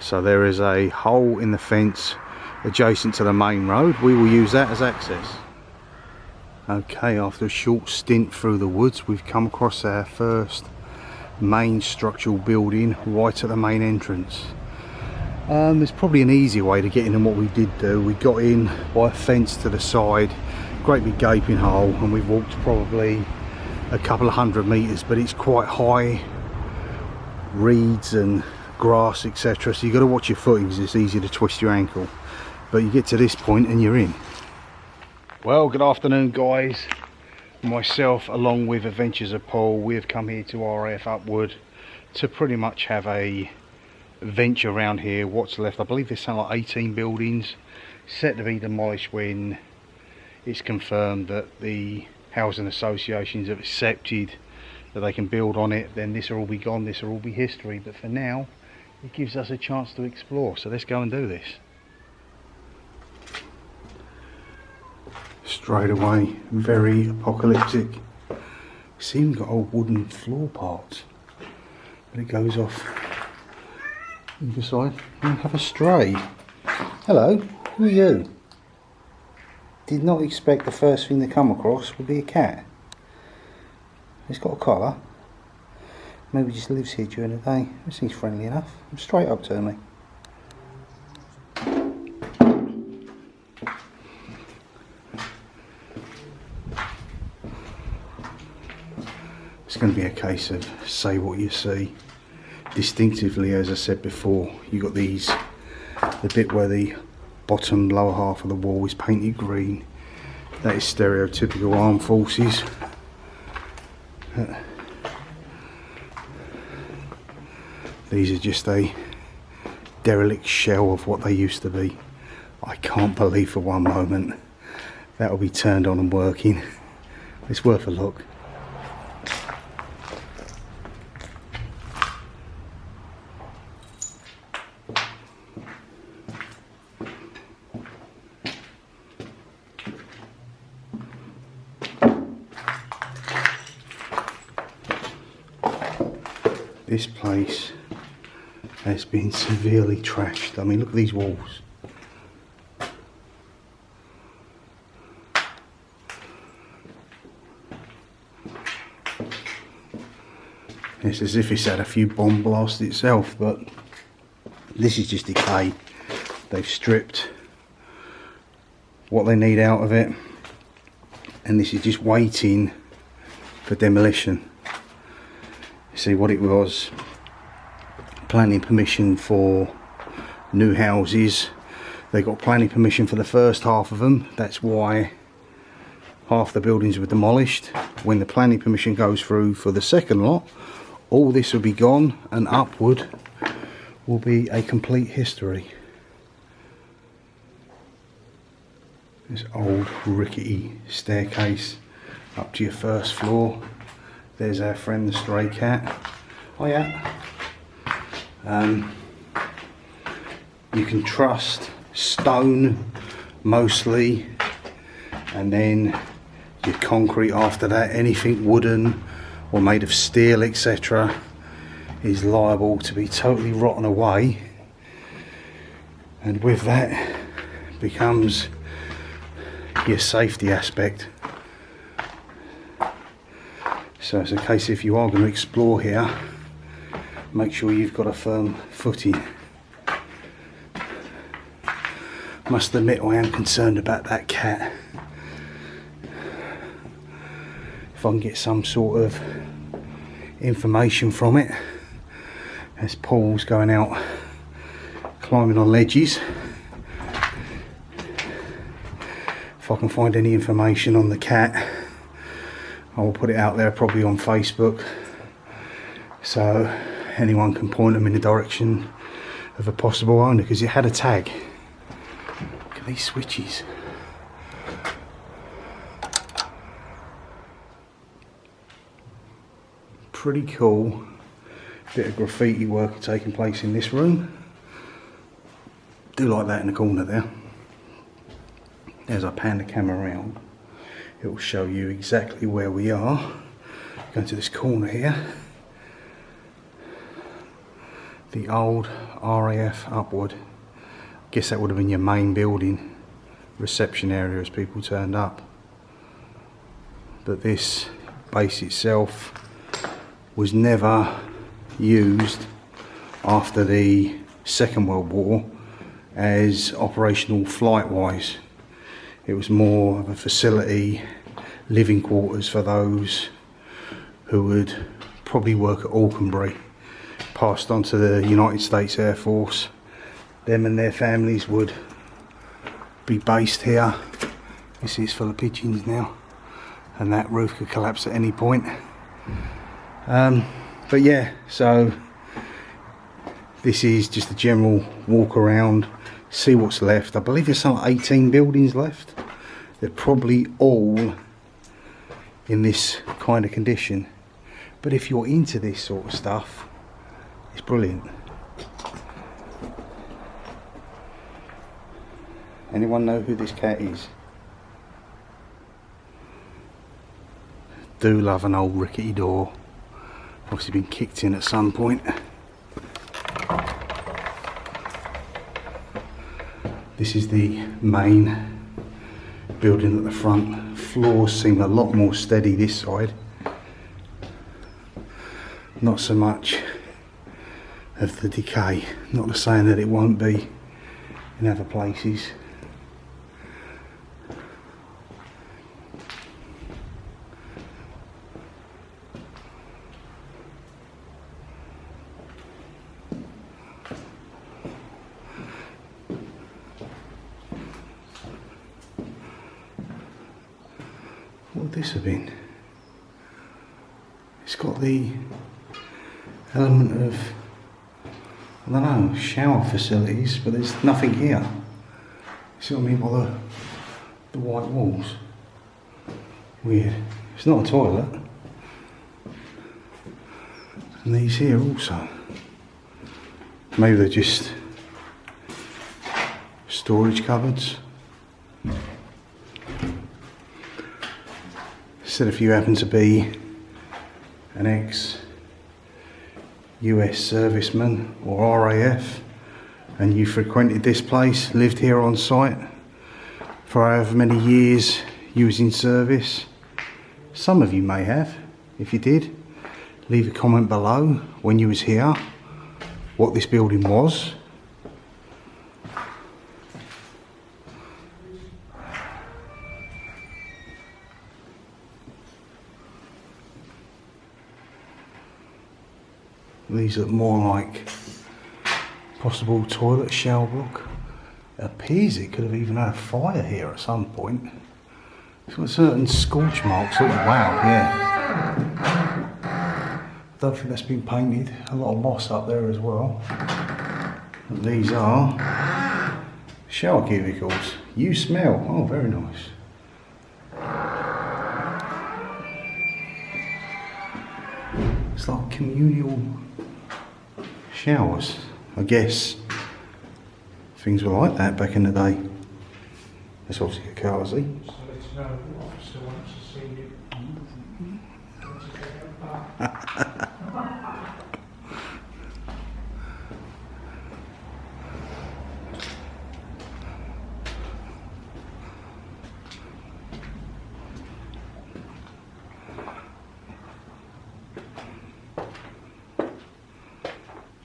So there is a hole in the fence adjacent to the main road. We will use that as access. Okay, after a short stint through the woods, we've come across our first main structural building right at the main entrance. There's probably an easier way to get in than what we did do. We got in by a fence to the side, great big gaping hole, and we've walked probably a couple of 100 meters, but it's quite high, reeds and grass, etc. So you've got to watch your footings. It's easy to twist your ankle, but you get to this point and you're in. Well, good afternoon guys. Myself along with Adventures of Paul, we have come here to RAF Upwood to pretty much have a venture around here. What's left, I believe there's something like 18 buildings set to be demolished when it's confirmed that the housing associations have accepted that they can build on it. Then this will all be gone, this will all be history, but for now it gives us a chance to explore, so let's go and do this. Straight away, very apocalyptic. It's even got old wooden floor parts, but it goes off either side. And have a stray. Hello, who are you? Did not expect the first thing to come across would be a cat. It's got a collar. Maybe just lives here during the day. This thing's friendly enough. Straight up to me. It's going to be a case of say what you see. Distinctively, as I said before, you got these, the bit where the bottom lower half of the wall is painted green. That is stereotypical armed forces. These are just a derelict shell of what they used to be. I can't believe for one moment that will be turned on and working. It's worth a look. This place has been severely trashed. I mean, look at these walls. It's as if it's had a few bomb blasts itself, but this is just decay. They've stripped what they need out of it, and this is just waiting for demolition. See what it was, planning permission for new houses. They got planning permission for the first half of them. That's why half the buildings were demolished. When the planning permission goes through for the second lot, all this will be gone and Upwood will be a complete history. This old rickety staircase up to your first floor. There's our friend the stray cat. Oh yeah. You can trust stone mostly, and then your concrete after that. Anything wooden or made of steel, etc., is liable to be totally rotten away, and with that becomes your safety aspect. So it's a case, if you are going to explore here, make sure you've got a firm footing. Must admit, I am concerned about that cat. If I can get some sort of information from it, as Paul's going out climbing on ledges, if I can find any information on the cat, I will put it out there, probably on Facebook, so anyone can point them in the direction of a possible owner, because it had a tag. Look at these switches. Pretty cool bit of graffiti work taking place in this room. Do like that in the corner there. As I pan the camera around, it will show you exactly where we are. Go to this corner here. the old RAF Upwood. Guess that would have been your main building, reception area as people turned up. But this base itself was never used after the Second World War as operational flight wise. It was more of a facility, living quarters for those who would probably work at Auchenbury, passed on to the United States Air Force. Them and their families would be based here. You see it's full of pigeons now, and that roof could collapse at any point. But yeah, so this is just a general walk around, see what's left. I believe there's some 18 buildings left. They're probably all in this kind of condition. But if you're into this sort of stuff, it's brilliant. Anyone know who this cat is? Do love an old rickety door. Obviously been kicked in at some point. This is the main building at the front. Floors seem a lot more steady this side. Not so much of the decay. Not to saying that it won't be in other places. What would this have been? It's got the element of, I don't know, shower facilities, but there's nothing here. See what I mean by the white walls? Weird. It's not a toilet. And these here also. Maybe they're just storage cupboards. Said if you happen to be an ex-US serviceman or RAF and you frequented this place, lived here on site for however many years you was in service, some of you may have. If you did, leave a comment below when you was here, what this building was. These look more like possible toilet shower block. It appears it could have even had a fire here at some point. It's got certain scorch marks. Oh, wow, yeah. Don't think that's been painted. A lot of moss up there as well. And these are shower cubicles. You smell. Oh, very nice. It's like communal showers. I guess things were like that back in the day. It's obviously a cosy.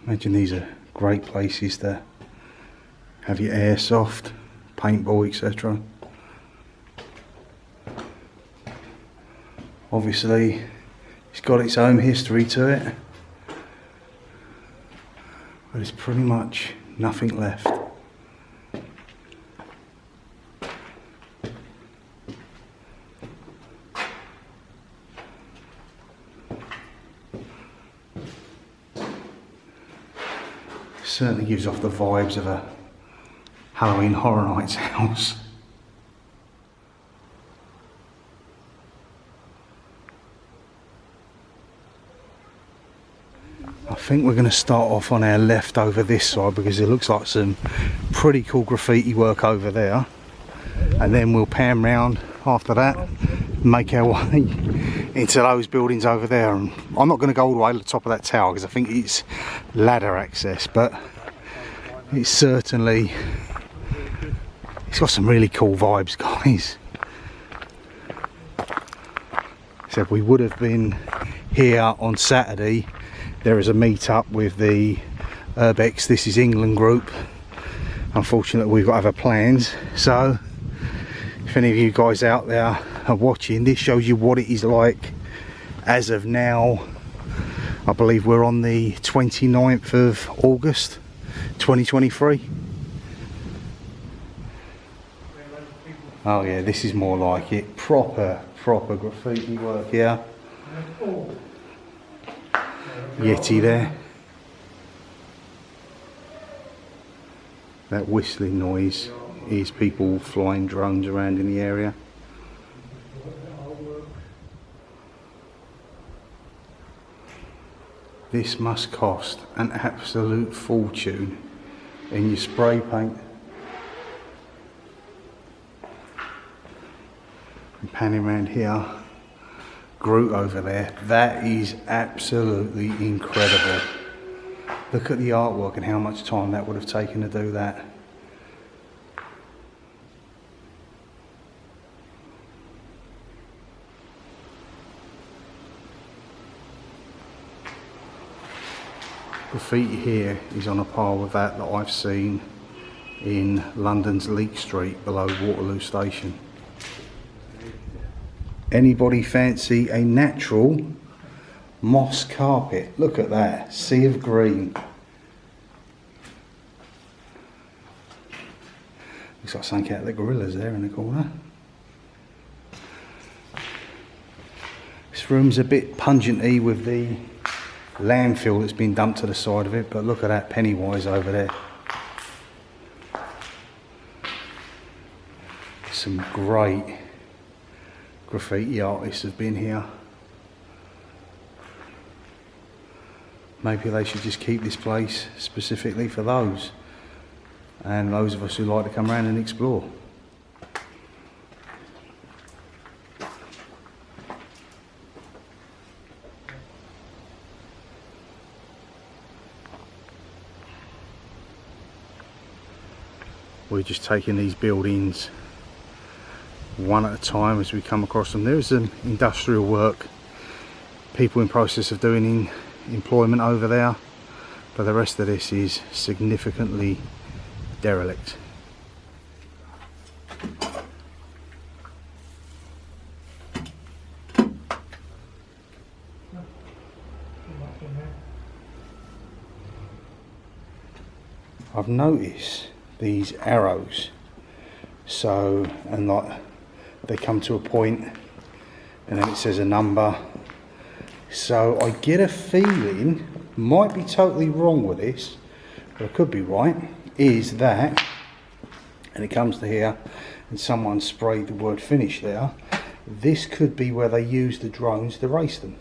Imagine these are great places to have your airsoft, paintball, etc. Obviously, it's got its own history to it, but there's pretty much nothing left. Certainly gives off the vibes of a Halloween Horror Nights house. I think we're going to start off on our left over this side because it looks like some pretty cool graffiti work over there, and then we'll pan round after that, make our way into those buildings over there. And I'm not going to go all the way to the top of that tower because I think it's ladder access, but it's certainly, it's got some really cool vibes, guys. So we would have been here on Saturday. There is a meet up with the Urbex This Is England group. Unfortunately, we've got other plans, so if any of you guys out there are watching, this shows you what it is like as of now. I believe we're on the 29th of August 2023. Oh yeah, this is more like it. Proper graffiti work here. Yeti there. That whistling noise is people flying drones around in the area. This must cost an absolute fortune in your spray paint. And panning around here, Groot over there, that is absolutely incredible. Look at the artwork and how much time that would have taken to do that. Graffiti here is on a par with that I've seen in London's Leek Street below Waterloo Station. Anybody fancy a natural moss carpet? Look at that, sea of green. Looks like something out of the gorillas there in the corner. This room's a bit pungenty with the landfill that's been dumped to the side of it, but look at that Pennywise over there. Some great graffiti artists have been here. Maybe they should just keep this place specifically for those and those of us who like to come around and explore. We're just taking these buildings one at a time as we come across them. There's some industrial work, people in process of doing employment over there, but the rest of this is significantly derelict. I've noticed these arrows, so, and like they come to a point and then it says a number, so I get a feeling, might be totally wrong with this, but I could be right, is that, and it comes to here and someone sprayed the word finish there, this could be where they use the drones to race them.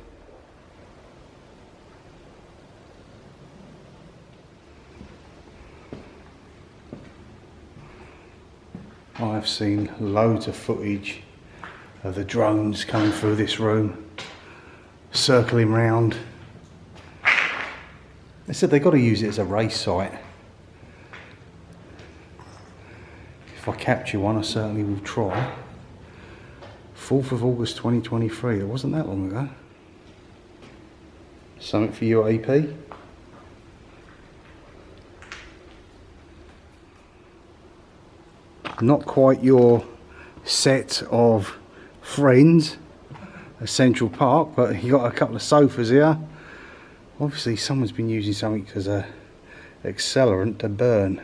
I've seen loads of footage of the drones coming through this room, circling round. They said they've got to use it as a race site. If I capture one, I certainly will try. 4th of August 2023, it wasn't that long ago. Something for your AP. Not quite your set of friends at Central Park, but you got a couple of sofas here. Obviously someone's been using something as a accelerant to burn,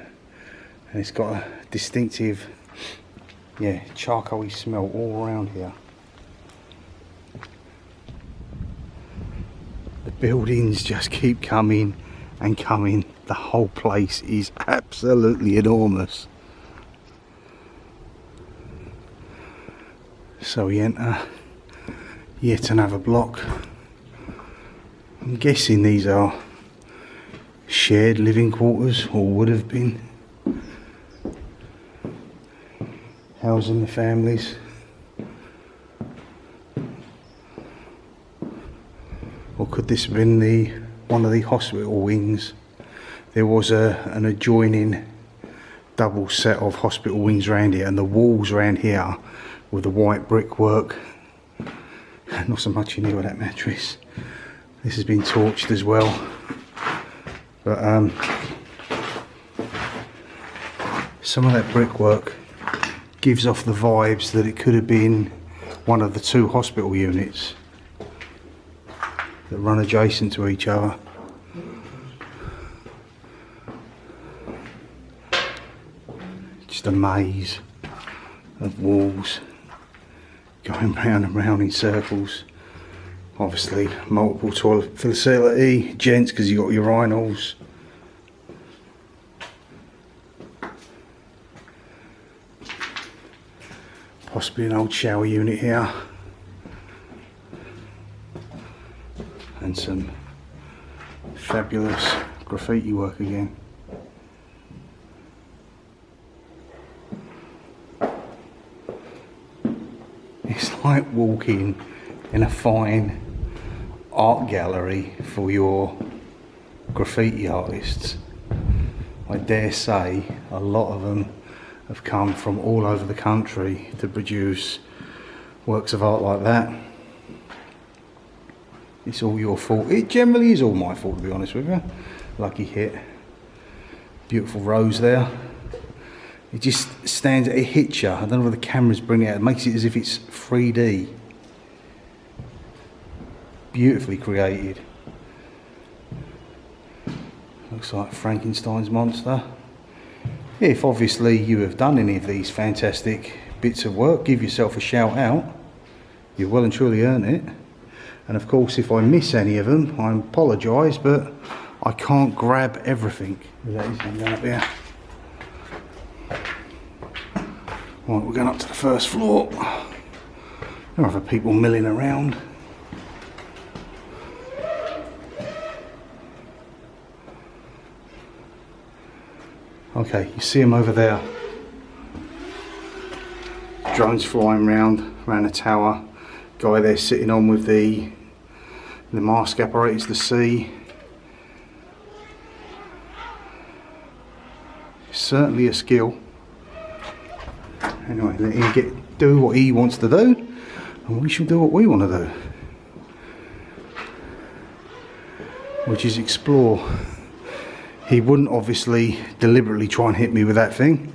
and it's got a distinctive, yeah, charcoaly smell all around here. The buildings just keep coming and coming. The whole place is absolutely enormous. So we enter yet another block. I'm guessing these are shared living quarters, or would have been, housing the families. could this have been one of the hospital wings? There was an adjoining double set of hospital wings around here, and the walls around here with the white brickwork. Not so much in here with that mattress. This has been torched as well, but some of that brickwork gives off the vibes that it could have been one of the two hospital units that run adjacent to each other. Just a maze of walls going round and round in circles. Obviously multiple toilet facility, gents, because you got urinals. Possibly an old shower unit here. And some fabulous graffiti work again. It's like walking in a fine art gallery for your graffiti artists. I dare say a lot of them have come from all over the country to produce works of art like that. It's all your fault. It generally is all my fault, to be honest with you. Lucky hit. Beautiful rose there. It just stands, it hits you. I don't know whether the cameras bring it out. It makes it as if it's 3D. Beautifully created. Looks like Frankenstein's monster. If obviously you have done any of these fantastic bits of work, give yourself a shout out. You've well and truly earned it. And of course, if I miss any of them, I apologise, but I can't grab everything. That is going up here. Right, we're going up to the first floor. There are other people milling around. Okay, you see them over there. Drones flying around the tower. Guy there sitting on with the mask apparatus, the C. Certainly a skill. Anyway, let him do what he wants to do, and we shall do what we want to do, which is explore. He wouldn't obviously deliberately try and hit me with that thing.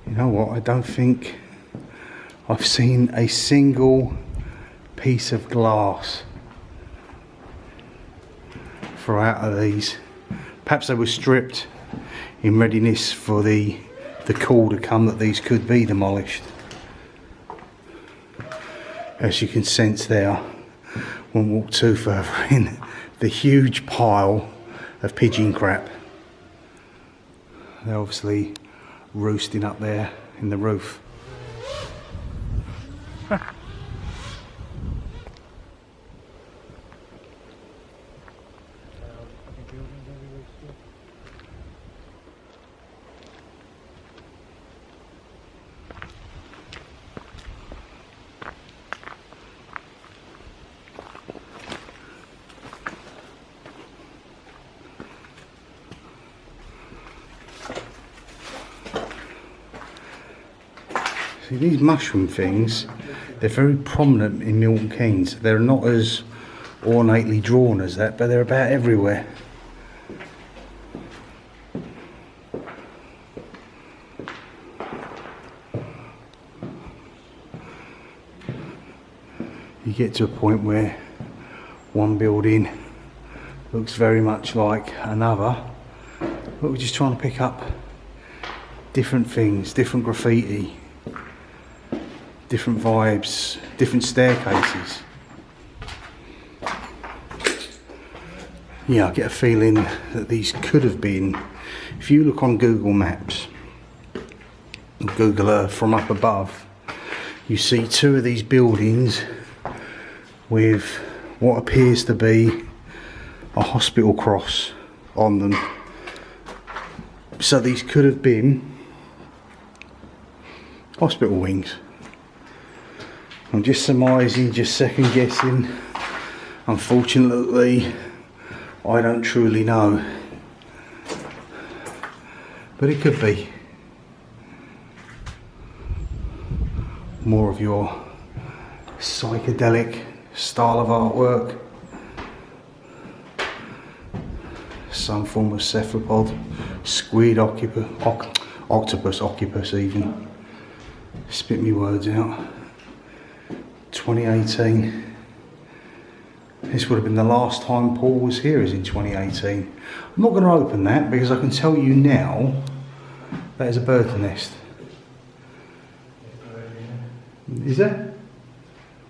You know what, I don't think I've seen a single piece of glass throughout of these. Perhaps they were stripped in readiness for the call to come that these could be demolished. As you can sense there, won't walk too further in, the huge pile of pigeon crap. They're obviously roosting up there in the roof. See, these mushroom things, they're very prominent in Milton Keynes. They're not as ornately drawn as that, but they're about everywhere. You get to a point where one building looks very much like another, but we're just trying to pick up different things, different graffiti, different vibes, different staircases. Yeah, I get a feeling that these could have been, if you look on Google Maps, Google Earth from up above, you see two of these buildings with what appears to be a hospital cross on them. So these could have been hospital wings. I'm just surmising, just second guessing. Unfortunately, I don't truly know, but it could be more of your psychedelic style of artwork, some form of cephalopod, squid, octopus, even. Spit me words out. 2018. This would have been the last time Paul was here, is in 2018. I'm not going to open that because I can tell you now that is a bird's nest. Is that?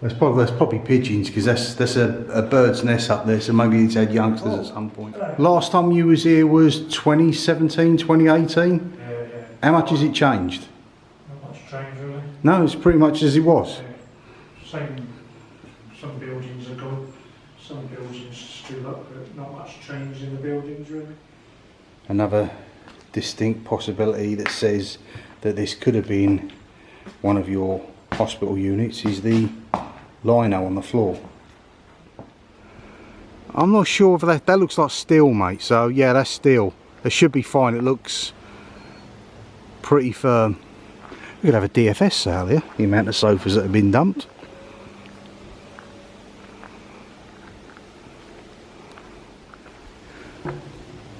That's probably pigeons, because that's a bird's nest up there, so maybe it's had youngsters at some point. Last time you was here was 2017, 2018? Yeah. How much has it changed? Not much change really. No, it's pretty much as it was. Same, some buildings are gone, some buildings still up, but not much change in the buildings really. Another distinct possibility that says that this could have been one of your hospital units is the lino on the floor. I'm not sure if that looks like steel, mate, so yeah, that's steel. It should be fine. It looks pretty firm. We could have a DFS sale here, the amount of sofas that have been dumped.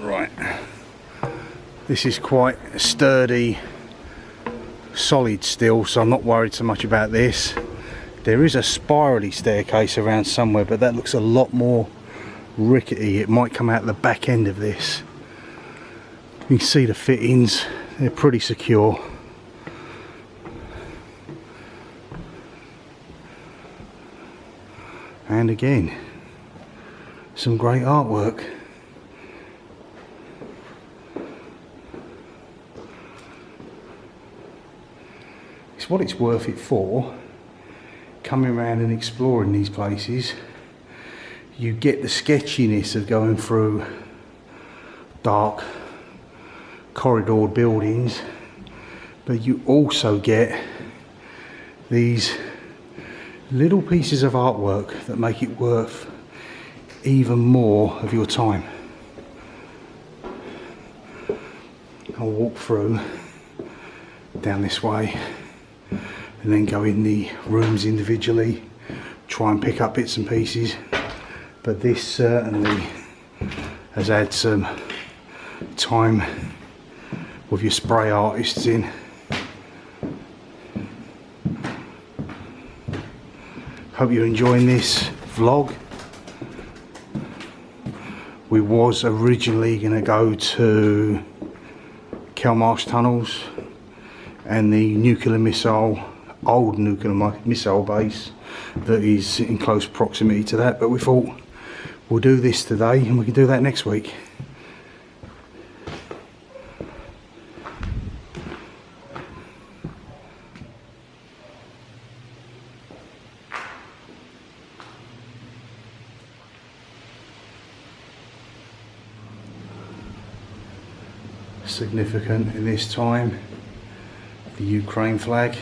Right, this is quite sturdy, solid steel, so I'm not worried so much about this. There is a spirally staircase around somewhere, but that looks a lot more rickety. It might come out the back end of this. You can see the fittings, they're pretty secure. And again, some great artwork. It's what it's worth it for. Coming around and exploring these places, you get the sketchiness of going through dark corridored buildings, but you also get these little pieces of artwork that make it worth even more of your time. I'll walk through down this way and then go in the rooms individually, try and pick up bits and pieces, but this certainly has had some time with your spray artists in. Hope you're enjoying this vlog. We was originally going to go to Kelmarsh Tunnels and the old nuclear missile base that is in close proximity to that, but we thought we'll do this today and we can do that next week. Significant in this time, the Ukraine flag.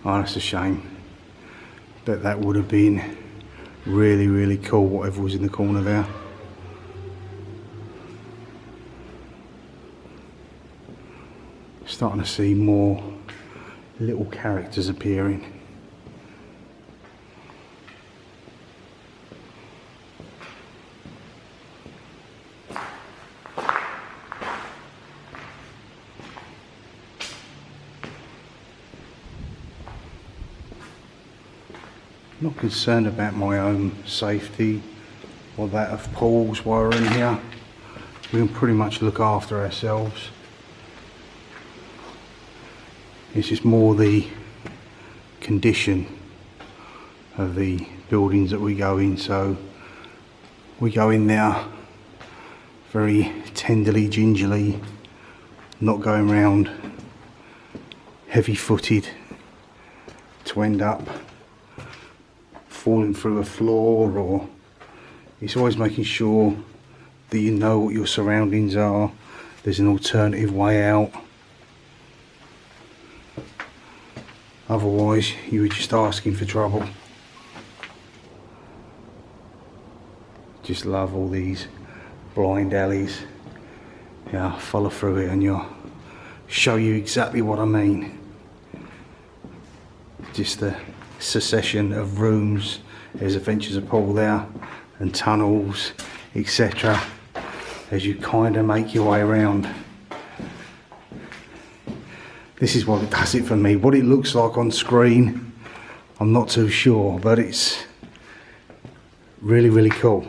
Oh, that's a shame. Bet that would have been really, really cool, whatever was in the corner there. starting to see more little characters appearing. Not concerned about my own safety or that of Paul's while we're in here. We can pretty much look after ourselves. It's just more the condition of the buildings that we go in. So we go in there very tenderly, gingerly, not going round heavy footed to end up falling through a floor, or it's always making sure that you know what your surroundings are. There's an alternative way out. Otherwise you were just asking for trouble. Just love all these blind alleys. Yeah, I'll follow through it and you'll show you exactly what I mean. Just the succession of rooms. There's Adventures of Paul there, and tunnels, etc., as you kind of make your way around. This is what it does it for me. What it looks like on screen, I'm not too sure, but it's really, really cool.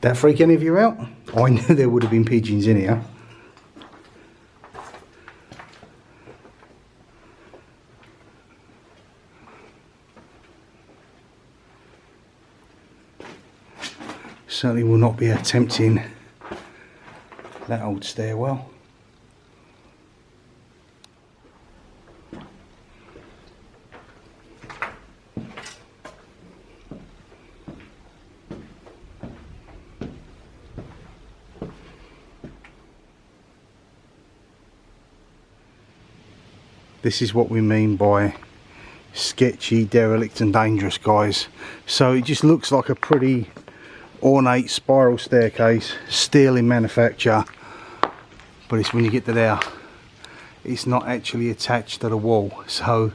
That freak any of you out? I knew there would have been pigeons in here. Certainly will not be attempting that old stairwell. This is what we mean by sketchy, derelict and dangerous, guys. So it just looks like a pretty ornate spiral staircase, steel in manufacture, but it's when you get to there, it's not actually attached to the wall. So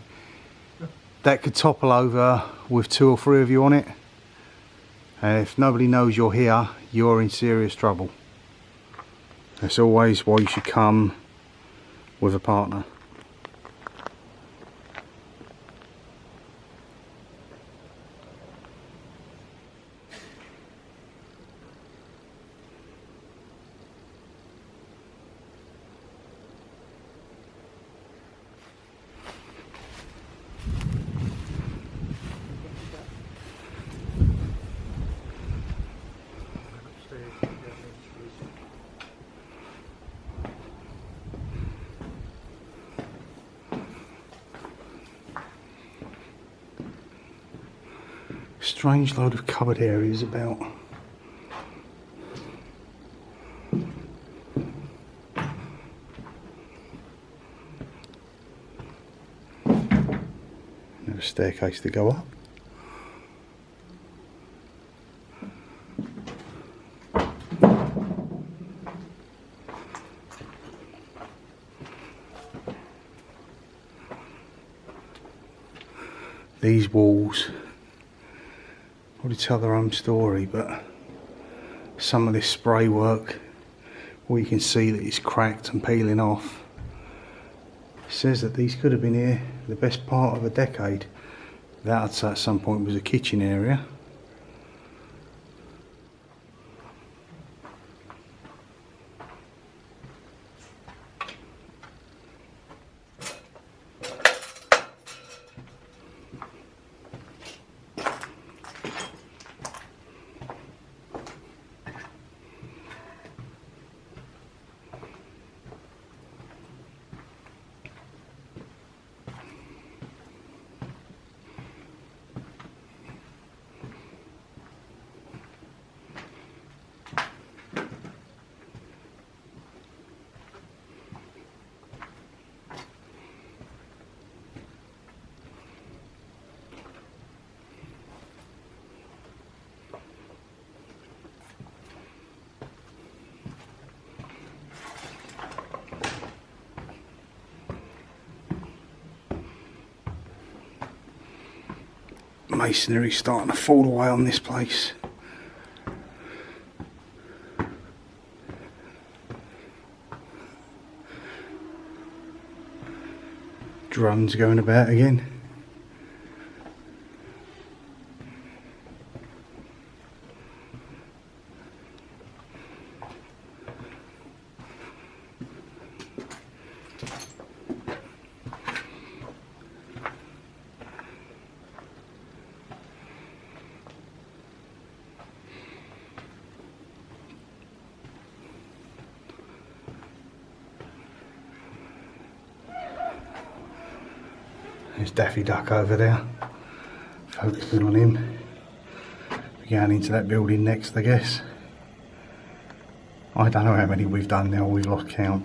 that could topple over with 2 or 3 of you on it, and if nobody knows you're here, you're in serious trouble. That's always why you should come with a partner. Strange load of cupboard areas about. Another staircase to go up. These walls probably tell their own story, but some of this spray work, well, you can see that it's cracked and peeling off. It says that these could have been here the best part of a decade. That at some point was a kitchen area. masonry starting to fall away on this place. Drones going about again. There's Daffy Duck over there, focusing on him. We're going into that building next, I guess. I don't know how many we've done now, we've lost count.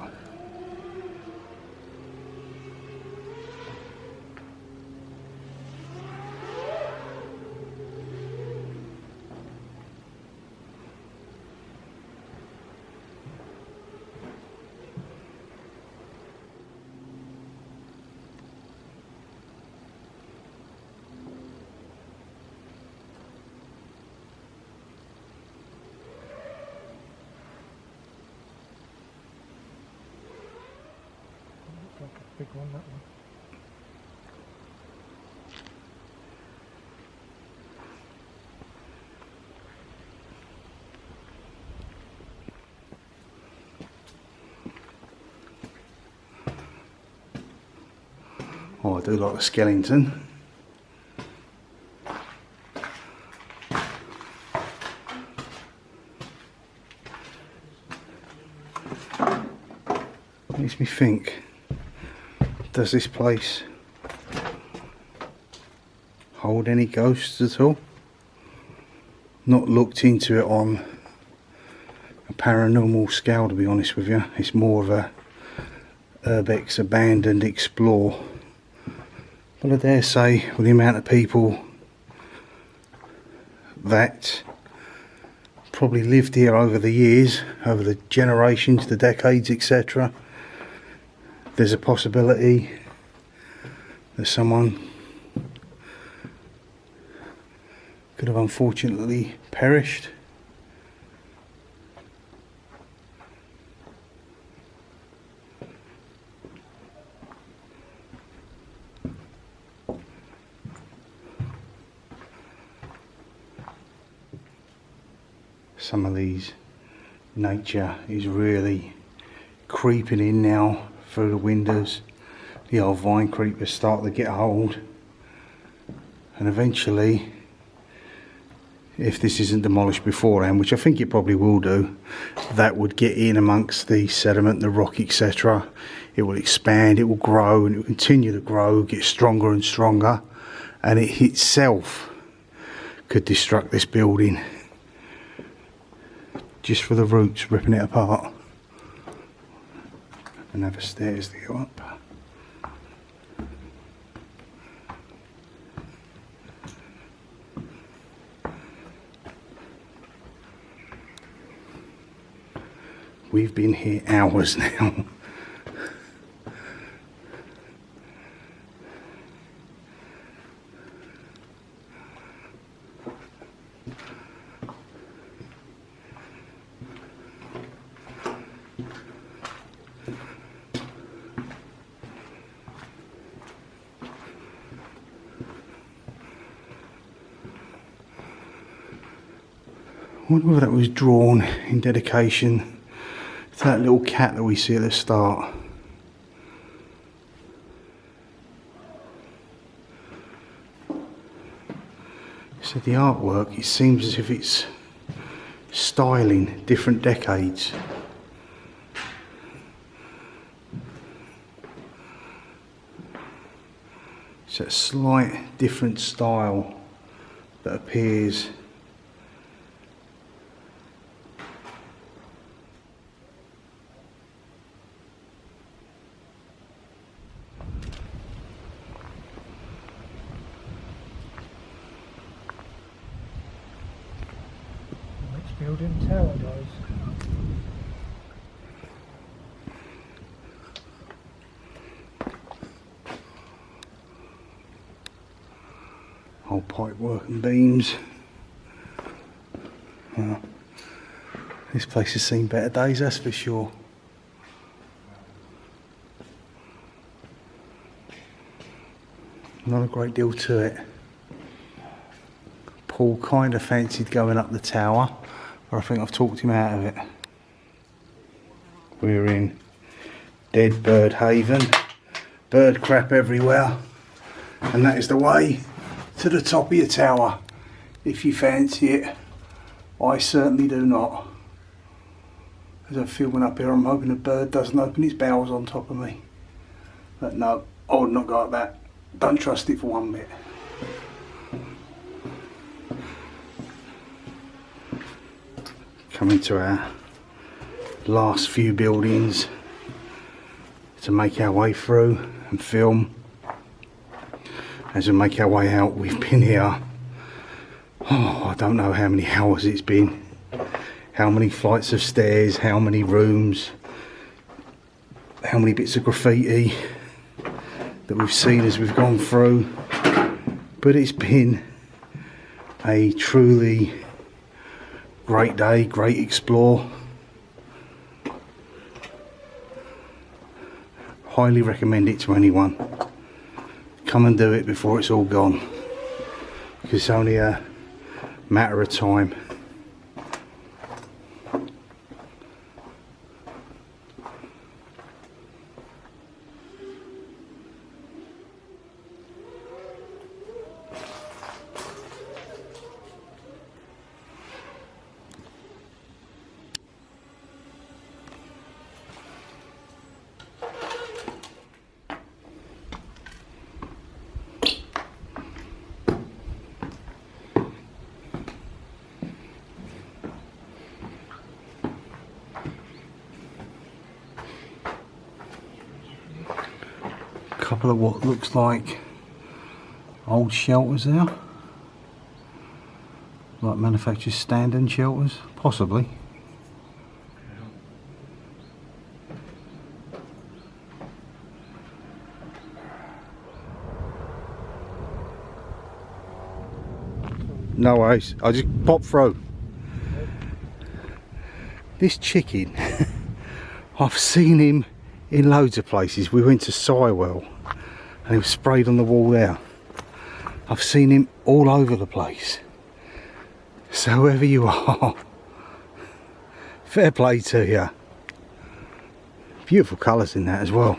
Like a big one, that one. Oh, I do like the skeleton. Makes me think, does this place hold any ghosts at all? Not looked into it on a paranormal scale, to be honest with you. It's more of a urbex abandoned explore. But I dare say, with the amount of people that probably lived here over the years, over the generations, the decades, etc., there's a possibility that someone could have unfortunately perished. Some of these nature is really creeping in now through the windows. The old vine creepers start to get hold, and eventually, if this isn't demolished beforehand, which I think it probably will do, that would get in amongst the sediment, the rock, etc. It will expand, it will grow, and it will continue to grow, get stronger and stronger, and it itself could destruct this building just for the roots ripping it apart. And have stairs to go up. We've been here hours now. I wonder whether that was drawn in dedication to that little cat that we see at the start. So the artwork, it seems as if it's styling different decades. It's a slight different style that appears. Building tower, guys. Old pipe work and beams. This place has seen better days, that's for sure. Not a great deal to it. Paul kind of fancied going up the tower, but I think I've talked him out of it. We're in dead bird haven. Bird crap everywhere. And that is the way to the top of your tower, if you fancy it. I certainly do not. As I'm filming up here, I'm hoping a bird doesn't open its bowels on top of me. But no, I would not go up that. Don't trust it for one bit. Coming to our last few buildings to make our way through and film. As we make our way out, we've been here, I don't know how many hours it's been, how many flights of stairs, how many rooms, how many bits of graffiti that we've seen as we've gone through. But it's been a truly great day, great explore. Highly recommend it to anyone. Come and do it before it's all gone, because it's only a matter of time. Couple of what looks like old shelters there, like manufactured stand-in shelters, possibly. No worries, I'll just pop through. This chicken, I've seen him in loads of places. We went to Sywell and he was sprayed on the wall there. I've seen him all over the place. So whoever you are, fair play to you. Beautiful colours in that as well.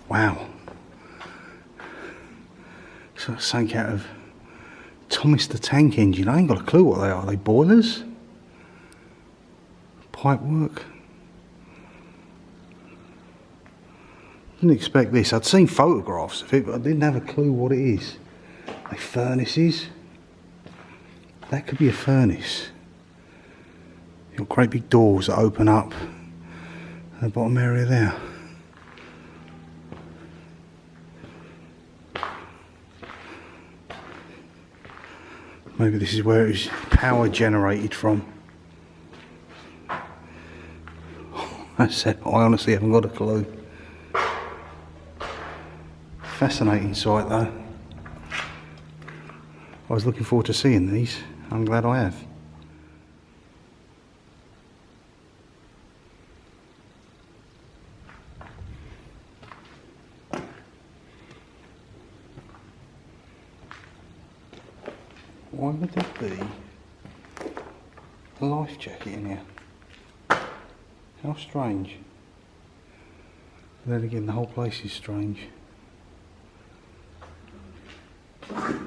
Wow. So it's something out of Thomas the Tank Engine. I ain't got a clue what they are. Are they boilers? Pipe work? Didn't expect this. I'd seen photographs of it, but I didn't have a clue what it is. They furnaces? That could be a furnace. You've got great big doors that open up at the bottom area there. Maybe this is where it was power generated from. I said, I honestly haven't got a clue. Fascinating sight though. I was looking forward to seeing these. I'm glad I have. Why would there be a life jacket in here? How strange. But then again, the whole place is strange. I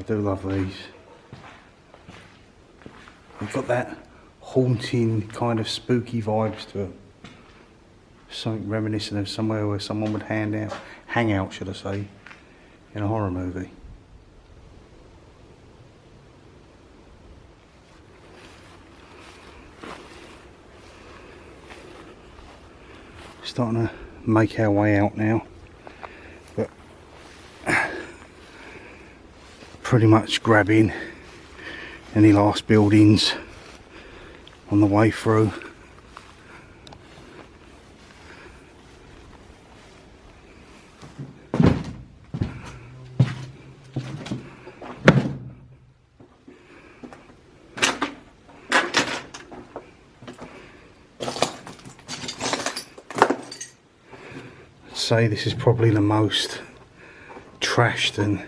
do love these. They've got that haunting kind of spooky vibes to them. Something reminiscent of somewhere where someone would hang out, should I say, in a horror movie. Starting to make our way out now, but pretty much grabbing any last buildings on the way through. Say this is probably the most trashed and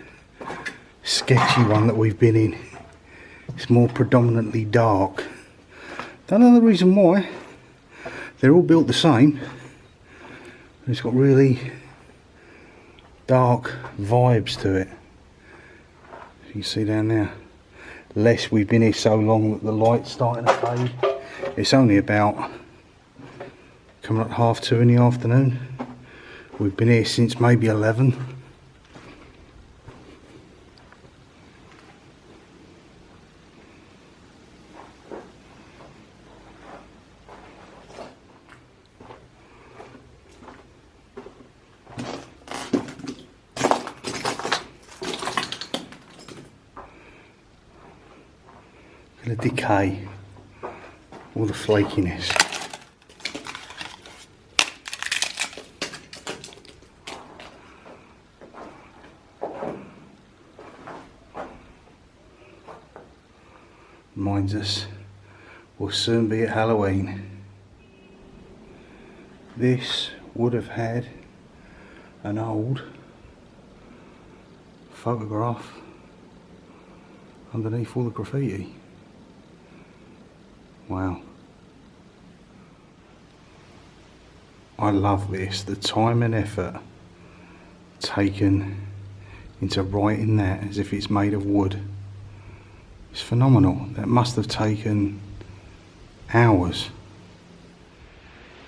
sketchy one that we've been in. It's more predominantly dark. Don't know the reason why. They're all built the same. It's got really dark vibes to it. You can see down there. Less we've been here so long that the light's starting to fade. It's only about coming up 2:30 in the afternoon. We've been here since maybe 11. The decay, all the flakiness. Reminds us we'll soon be at Halloween. This would have had an old photograph underneath all the graffiti. Wow. I love this, the time and effort taken into writing that as if it's made of wood. It's phenomenal. That must have taken hours.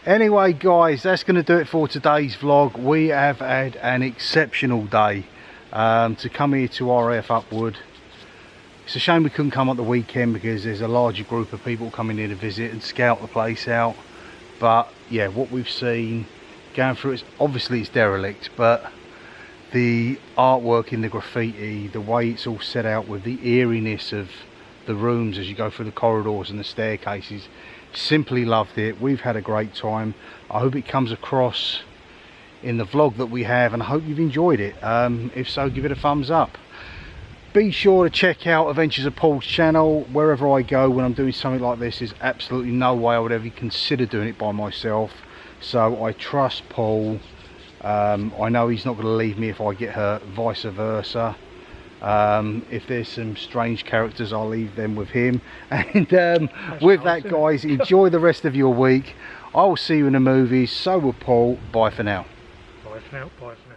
Anyway guys, that's going to do it for today's vlog. We have had an exceptional day to come here to RAF Upwood. It's a shame we couldn't come on the weekend because there's a larger group of people coming here to visit and scout the place out. But yeah, what we've seen going through it, obviously it's derelict, but the artwork in the graffiti, the way it's all set out with the eeriness of the rooms as you go through the corridors and the staircases, simply loved it. We've had a great time. I hope it comes across in the vlog that we have, and I hope you've enjoyed it. If so, give it a thumbs up. Be sure to check out Adventures of Paul's channel. Wherever I go when I'm doing something like this, there's absolutely no way I would ever consider doing it by myself, so I trust Paul. I know he's not going to leave me if I get hurt, vice versa. If there's some strange characters, I'll leave them with him. And with that guys, enjoy the rest of your week. I will see you in the movies. So will Paul. Bye for now. Bye for now. Bye for now.